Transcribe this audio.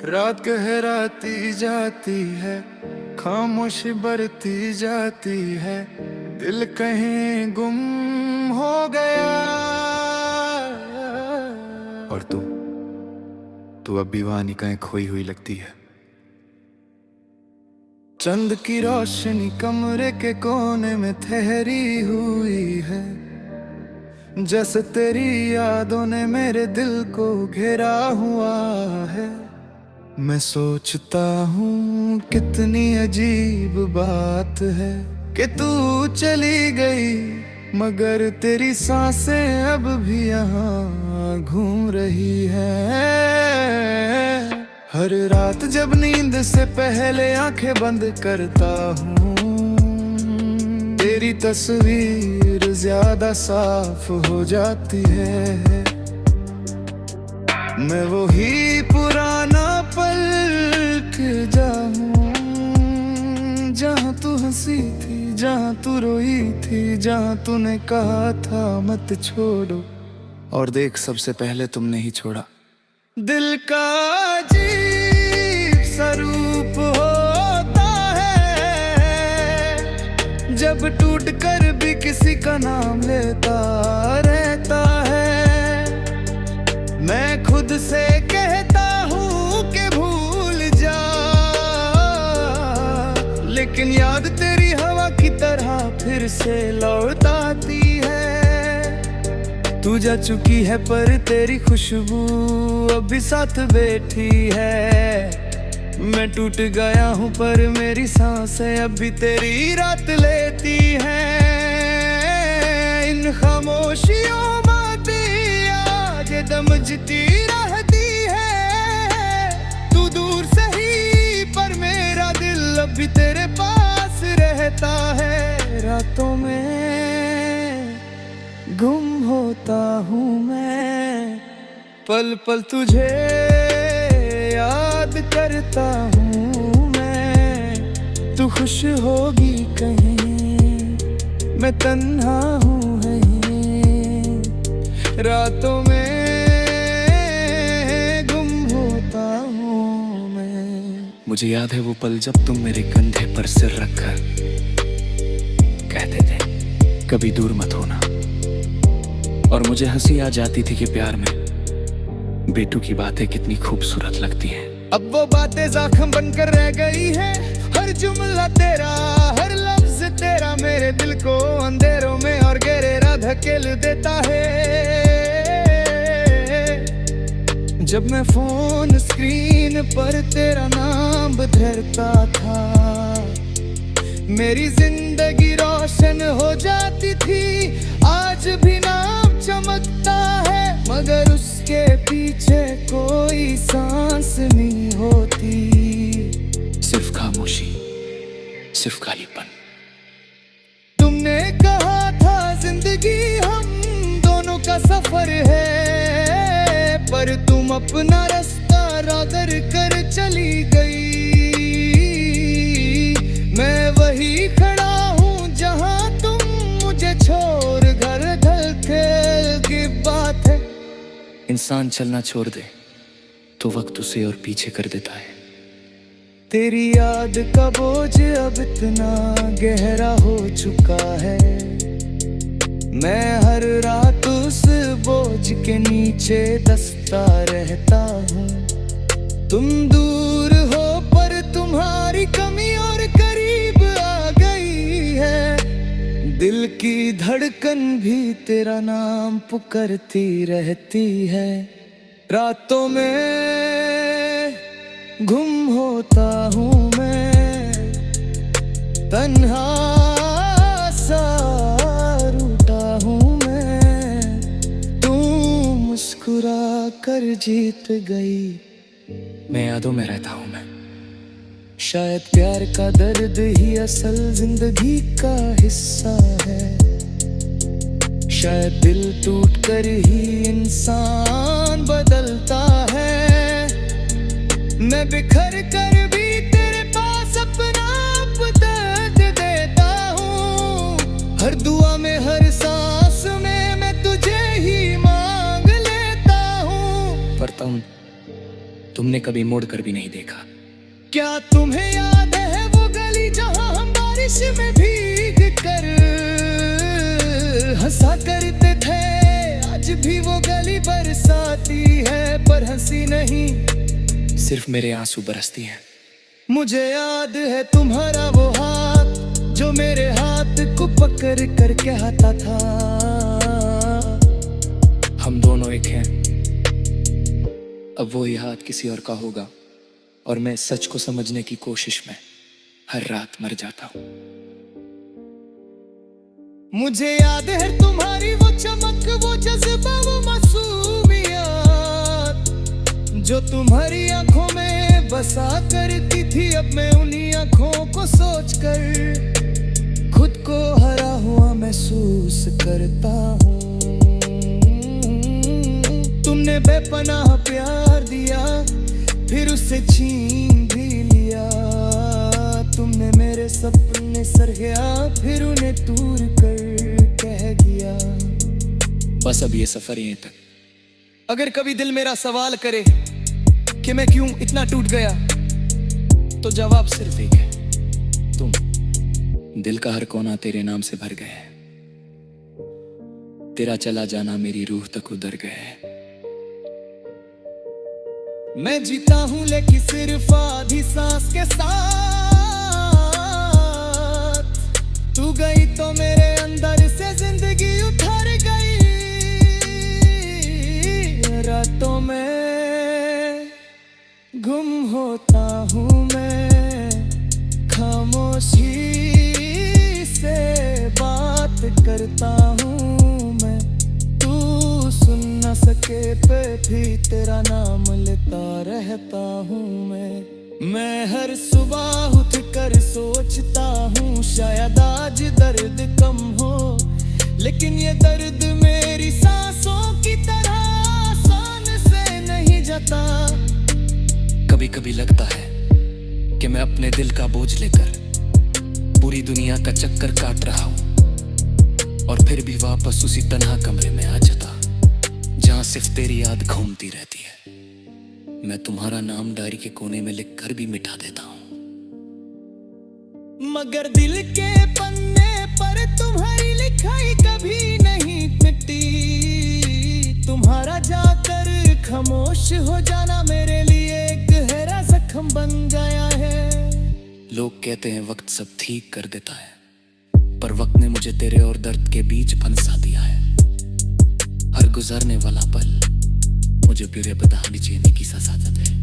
रात गहराती जाती है, खामोशी बढ़ती जाती है, दिल कहीं गुम हो गया। और तू अब भी वहां कहीं खोई हुई लगती है। चंद की रोशनी कमरे के कोने में ठहरी हुई है, जैसे तेरी यादों ने मेरे दिल को घेरा हुआ है। मैं सोचता हूँ कितनी अजीब बात है कि तू चली गई, मगर तेरी सांसें अब भी यहाँ घूम रही है। हर रात जब नींद से पहले आंखें बंद करता हूँ, तेरी तस्वीर ज्यादा साफ हो जाती है। मैं वही पुराना पल के जाऊं, जहाँ तू हंसी थी, जहाँ तू रोई थी, जहाँ तूने कहा था मत छोड़ो, और देख सबसे पहले तुमने ही छोड़ा। दिल का अजीब सा रूप होता है, जब टूट कर भी किसी का नाम लेता रहता है। मैं खुद से कहता हूँ कि भूल जा, लेकिन याद तेरी हवा की तरह फिर से लौट आती है। तू जा चुकी है पर तेरी खुशबू अभी साथ बैठी है। मैं टूट गया हूँ पर मेरी सांसें अभी तेरी रात लेती हैं। इन खामोशियों दमजती रहती है। तू दूर सही पर मेरा दिल अभी तेरे पास रहता है। रातों में गुम होता हूँ मैं, पल पल तुझे याद करता हूँ मैं। तू खुश होगी कहीं, मैं तन्हा हूँ यहीं। रातों में मुझे याद है वो पल जब तुम मेरे कंधे पर सिर रखकर कहते थे कभी दूर मत होना, और मुझे हंसी आ जाती थी कि प्यार में बेटू की बातें कितनी खूबसूरत लगती हैं। अब वो बातें जख्म बनकर रह गई है। हर जुमला तेरा, हर लफ्ज तेरा मेरे दिल को अंधेरों में और गहरा धकेल देता है। जब मैं फोन स्क्रीन पर तेरा नाम धरता था, मेरी जिंदगी रोशन हो जाती थी। आज भी नाम चमकता है, मगर उसके पीछे कोई सांस नहीं होती। सिर्फ खामोशी, सिर्फ खालीपन। तुमने कहा था जिंदगी हम दोनों का सफर है, पर तुम अपना रास्ता रागर कर चली गई। मैं वही खड़ा हूँ जहाँ तुम मुझे छोड़ घर धकेल की बात है। इंसान चलना छोड़ दे तो वक्त उसे और पीछे कर देता है। तेरी याद का बोझ अब इतना गहरा हो चुका है, मैं हर रात उस बोझ के नीचे दसता रहता हूँ। तुम दूर हो पर तुम्हारी कमी और करीब आ गई है। दिल की धड़कन भी तेरा नाम पुकारती रहती है। रातों में गुम होता हूँ मैं, तन्हा सा मुस्कुरा कर जीत गई। मैं यादों में रहता हूँ मैं। शायद प्यार का दर्द ही असल जिंदगी का हिस्सा है। शायद दिल टूट कर ही इंसान बदलता है। मैं बिखर कर भी तेरे पास अपना दर्द देता हूँ। हर दुआ में, हर सांस में मैं तुझे ही पर तुम तुमने कभी मुड़ कर भी नहीं देखा। क्या तुम्हें याद है वो गली जहां हम बारिश में भीग कर हंसा करते थे? आज भी वो गली बरसाती है, पर हंसी नहीं, सिर्फ मेरे आंसू बरसती हैं। मुझे याद है तुम्हारा वो हाथ जो मेरे हाथ को पकड़ कर कहता था, हम दोनों एक हैं। अब वही हाथ किसी और का होगा और मैं सच को समझने की कोशिश में हर रात मर जाता हूं। मुझे याद है तुम्हारी वो चमक, वो जज्बा, वो मासूमियत जो तुम्हारी आंखों में बसा करती थी। अब मैं उन्हीं आंखों को सोचकर खुद को हरा हुआ महसूस करता हूँ। तुमने बेपनाह प्यार दिया, फिर उसे छीन भी लिया। तुमने मेरे सपने सरगया, फिर उन्हें दूर कर कह दिया। बस अब ये सफर यहीं तक। अगर कभी दिल मेरा सवाल करे कि मैं क्यों इतना टूट गया, तो जवाब सिर्फ एक है, तुम। दिल का हर कोना तेरे नाम से भर गया है, तेरा चला जाना मेरी रूह तक उतर गया है। मैं जीता हूं लेकिन सिर्फ आधी सांस के साथ, तू गई तो मेरे अंदर से जिंदगी उतर गई। रातों में गुम होता हूँ मैं, खामोशी से बात करता हूँ मैं। तू सुन न सके पे भी तेरा नाम लेता रहता हूँ मैं हर सुबह उठ कर सोचता हूँ शायद आज दर्द कम हो, लेकिन ये दर्द मेरी सांसों की तरह आसान से नहीं जाता। कभी कभी लगता है कि मैं अपने दिल का बोझ लेकर पूरी दुनिया का चक्कर काट रहा हूँ, और फिर भी वापस उसी तन्हा कमरे में आ जाता जहां सिर्फ तेरी याद घूमती रहती है। मैं तुम्हारा नाम डायरी के कोने में लिख कर भी मिटा देता हूँ, मगर दिल के पन्ने पर तुम्हारी लिखाई कभी नहीं मिटती। तुम्हारा जाकर खामोश हो जाना मेरे लिए एक गहरा जख्म बन गया है। लोग कहते हैं वक्त सब ठीक कर देता है, पर वक्त ने मुझे तेरे और दर्द के बीच फंसा दिया है। हर गुजरने वाला पल मुझे फिर बदहाली जीने की सजा देता है।